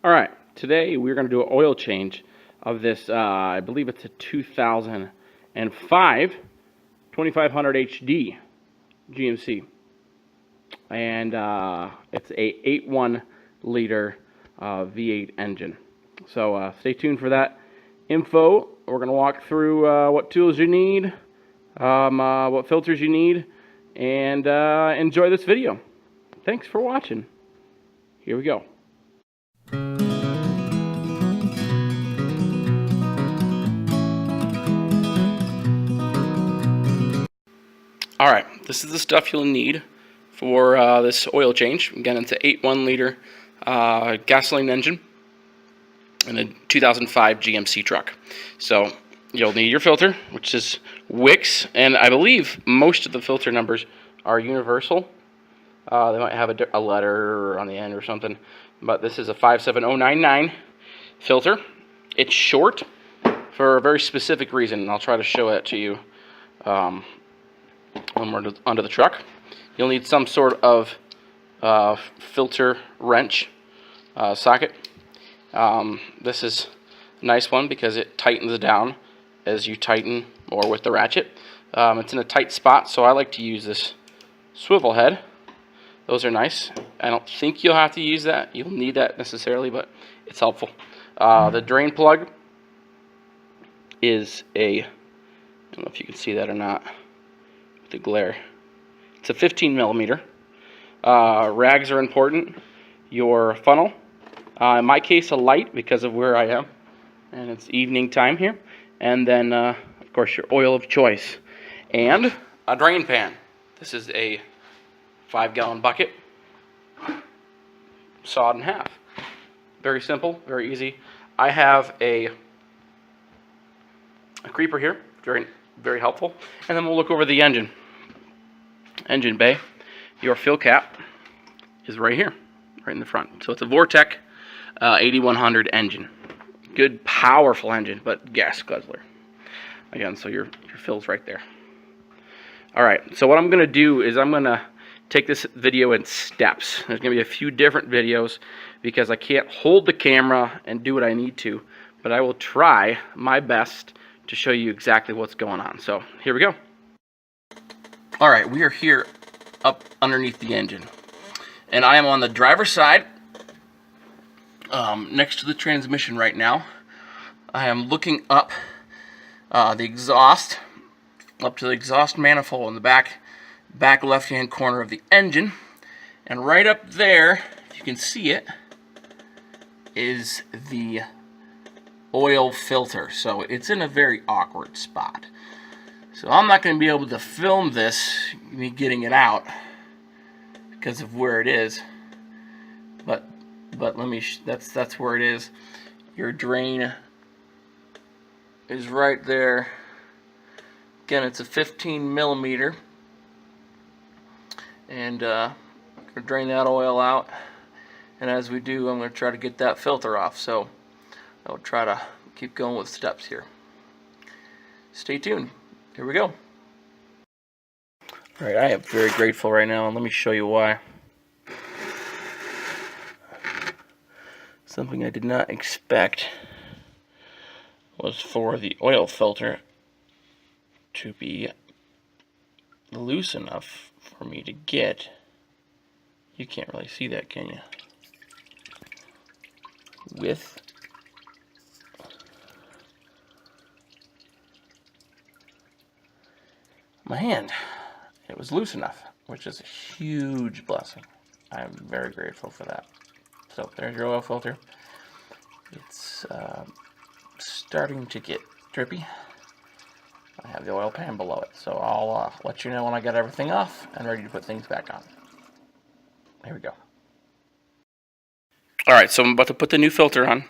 All right, today we're going to do an oil change of this, I believe it's a 2005 2500 HD GMC. And it's a 8.1 liter V8 engine. So stay tuned for that info. We're going to walk through what tools you need, what filters you need, and enjoy this video. Thanks for watching. Here we go. All right, this is the stuff you'll need for this oil change. Again, it's an 8.1 liter gasoline engine in a 2005 GMC truck. So you'll need your filter, which is Wix, and I believe most of the filter numbers are universal. They might have a letter on the end or something, but this is a 57099 filter. It's short for a very specific reason, and I'll try to show it to you when we're under the truck. You'll need some sort of filter wrench socket. This is a nice one because it tightens down as you tighten more with the ratchet. It's in a tight spot, so I like to use this swivel head. Those are nice. I don't think you'll have to use that. You'll need that necessarily, but it's helpful. The drain plug is I don't know if you can see that or not with the glare. It's a 15 millimeter. Rags are important. Your funnel, in my case a light because of where I am, and it's evening time here. And then of course your oil of choice, and a drain pan. This is a 5-gallon bucket, sawed in half. Very simple, very easy. I have a creeper here, very helpful. And then we'll look over the engine bay. Your fill cap is right here, right in the front. So it's a Vortec 8100 engine. Good, powerful engine, but gas guzzler. Again, so your fill's right there. All right, so what I'm going to do is I'm going to take this video in steps. There's going to be a few different videos because I can't hold the camera and do what I need to, but I will try my best to show you exactly what's going on. So here we go. All right, we are here up underneath the engine, and I am on the driver's side next to the transmission right now. I am looking up the exhaust, up to the exhaust manifold in the back left hand corner of the engine, and right up there, if you can see it, is the oil filter. So it's in a very awkward spot. So I'm not going to be able to film this, me getting it out, because of where it is. But let me. That's where it is. Your drain is right there. Again, it's a 15 millimeter, and going to drain that oil out. And as we do, I'm going to try to get that filter off. So I'll try to keep going with steps here. Stay tuned. Here we go. All right, I am very grateful right now, and let me show you why. Something I did not expect was for the oil filter to be loose enough for me to get. You can't really see that, can you? With my hand. It was loose enough, which is a huge blessing. I'm very grateful for that. So there's your oil filter. It's starting to get drippy. I have the oil pan below it, so I'll let you know when I get everything off and ready to put things back on. Here we go. All right, so I'm about to put the new filter on.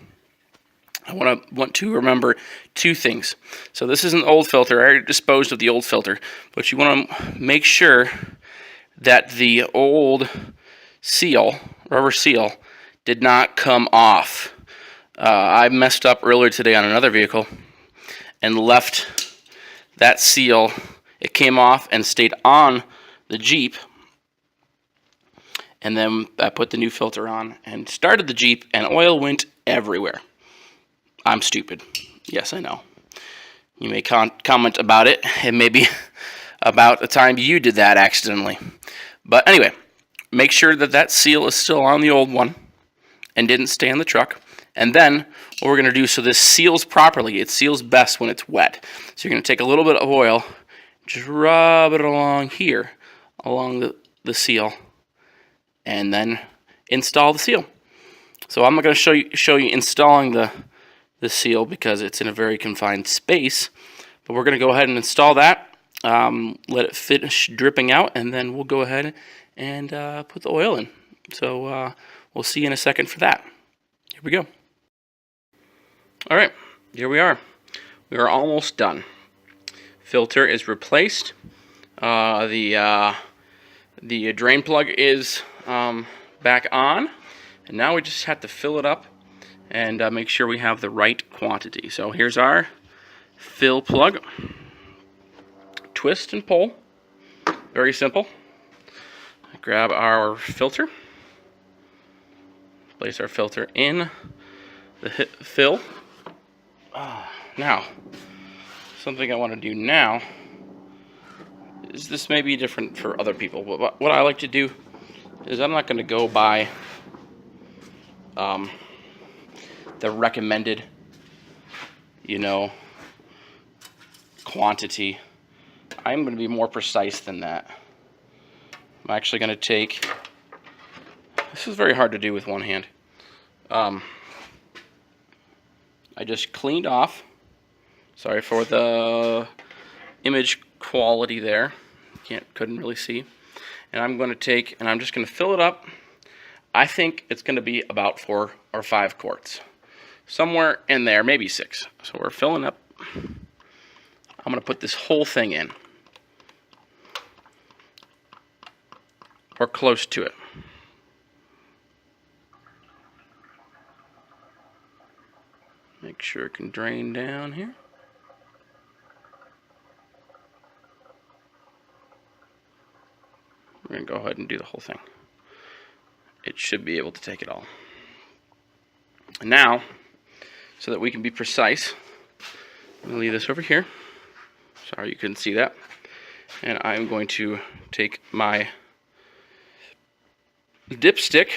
I want to remember two things. So this is an old filter. I already disposed of the old filter, but you want to make sure that the old seal, rubber seal, did not come off. I messed up earlier today on another vehicle and left that seal. It came off and stayed on the Jeep, and then I put the new filter on and started the Jeep, and oil went everywhere. I'm stupid. Yes, I know. You may comment about it, and maybe about the time you did that accidentally. But anyway, make sure that that seal is still on the old one and didn't stay in the truck. And then what we're going to do, so this seals properly, it seals best when it's wet. So you're going to take a little bit of oil, just rub it along here, along the seal, and then install the seal. So I'm not going to show you installing the seal because it's in a very confined space, but we're going to go ahead and install that, let it finish dripping out, and then we'll go ahead and put the oil in. So we'll see you in a second for that. Here we go. All right, here we are. We are almost done. Filter is replaced. The drain plug is back on, and now we just have to fill it up and make sure we have the right quantity. So here's our fill plug. Twist and pull. Very simple. Grab our filter. Place our filter in the fill. Now, something I want to do now is, this may be different for other people, but what I like to do is I'm not going to go by the recommended, quantity. I'm going to be more precise than that. I'm actually going to take, this is very hard to do with one hand. I just cleaned off, sorry for the image quality there, couldn't really see. And I'm going to take, and I'm just going to fill it up. I think it's going to be about 4 or 5 quarts. Somewhere in there, maybe 6. So we're filling up. I'm going to put this whole thing in. Or close to it. Make sure it can drain down here. We're going to go ahead and do the whole thing. It should be able to take it all. And now, so that we can be precise, I'm going to leave this over here. Sorry you couldn't see that. And I'm going to take my dipstick,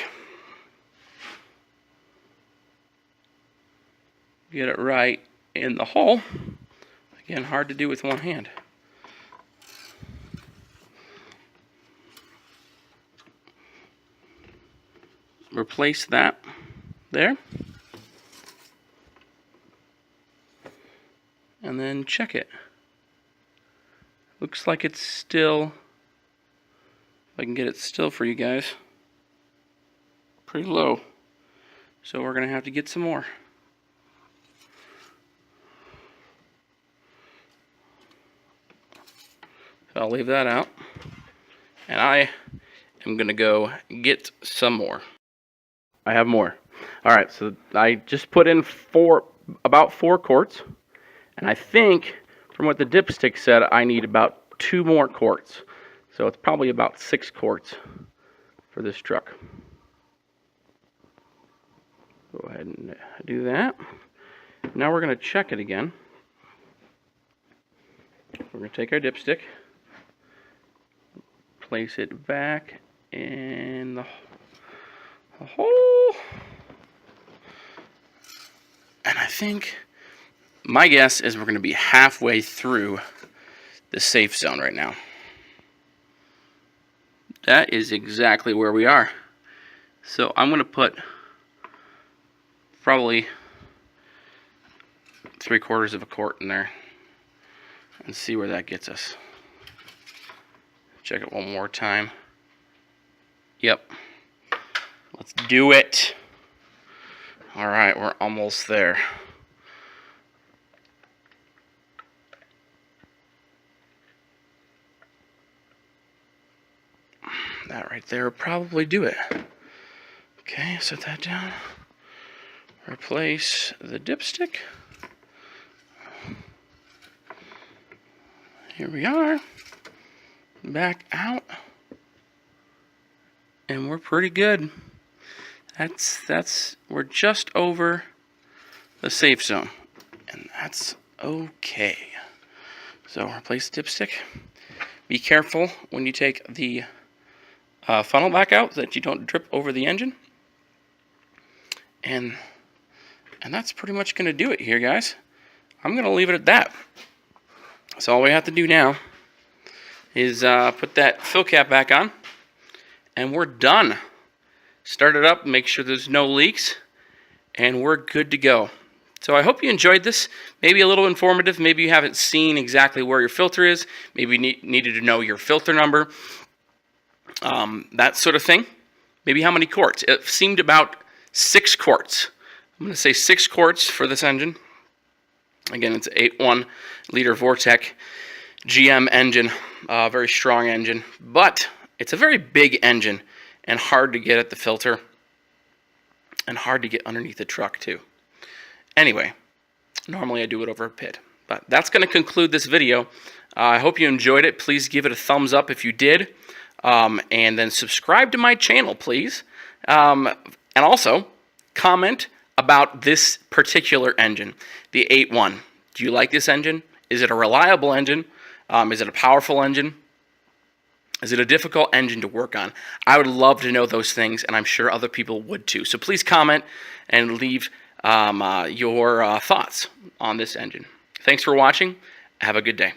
get it right in the hole. Again, hard to do with one hand. Replace that there. And then check it. Looks like it's still, if I can get it still for you guys, pretty low. So we're going to have to get some more. So I'll leave that out. And I am going to go get some more. I have more. Alright, so I just put in about 4 quarts. And I think, from what the dipstick said, I need about 2 more quarts. So it's probably about 6 quarts for this truck. Go ahead and do that. Now we're going to check it again. We're going to take our dipstick, place it back in the hole. And I think, my guess is we're going to be halfway through the safe zone right now. That is exactly where we are. So I'm going to put probably 3/4 of a quart in there and see where that gets us. Check it one more time. Yep. Let's do it. All right, we're almost there. That right there will probably do it. Okay, set that down. Replace the dipstick. Here we are. Back out. and we're pretty good. We're just over the safe zone, and that's okay. So replace the dipstick. Be careful when you take the funnel back out so that you don't drip over the engine. And that's pretty much going to do it here, guys. I'm going to leave it at that. So all we have to do now is put that fill cap back on, and we're done. Start it up, make sure there's no leaks, and we're good to go. So I hope you enjoyed this. Maybe a little informative. Maybe you haven't seen exactly where your filter is. Maybe you needed to know your filter number. That sort of thing. Maybe how many quarts. It seemed about 6 quarts. I'm going to say 6 quarts for this engine. Again, it's an 8.1 liter Vortec GM engine. Very strong engine. But it's a very big engine and hard to get at the filter. And hard to get underneath the truck too. Anyway, normally I do it over a pit. But that's going to conclude this video. I hope you enjoyed it. Please give it a thumbs up if you did. And then subscribe to my channel, please. And also, comment about this particular engine, the 8.1. Do you like this engine? Is it a reliable engine? Is it a powerful engine? Is it a difficult engine to work on? I would love to know those things, and I'm sure other people would too. So please comment and leave your thoughts on this engine. Thanks for watching. Have a good day.